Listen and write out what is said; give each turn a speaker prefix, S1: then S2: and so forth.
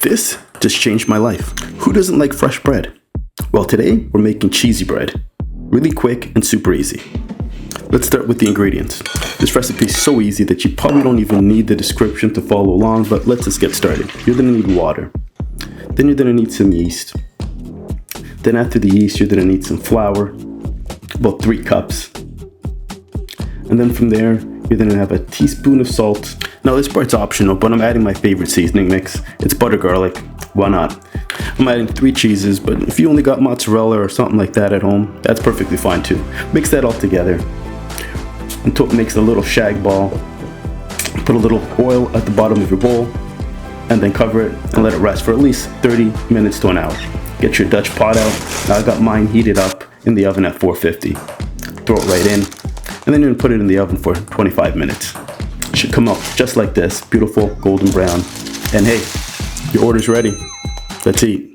S1: This just changed my life. Who doesn't like fresh bread? Well, today we're making cheesy bread. Really quick and super easy. Let's start with the ingredients. This recipe is so easy that you probably don't even need the description to follow along, but let's just get started. You're gonna need water. Then you're gonna need some yeast. Then after the yeast, you're gonna need some flour, about 3 cups. And then from there, you're gonna have a teaspoon of salt. Now this part's optional, but I'm adding my favorite seasoning mix. It's butter garlic, why not? I'm adding 3 cheeses, but if you only got mozzarella or something like that at home, that's perfectly fine too. Mix that all together until it makes a little shag ball. Put a little oil at the bottom of your bowl, and then cover it and let it rest for at least 30 minutes to an hour. Get your Dutch pot out. Now I got mine heated up in the oven at 450. Throw it right in, and then you're gonna put it in the oven for 25 minutes. It should come out just like this, beautiful golden brown. And hey, your order's ready. Let's eat.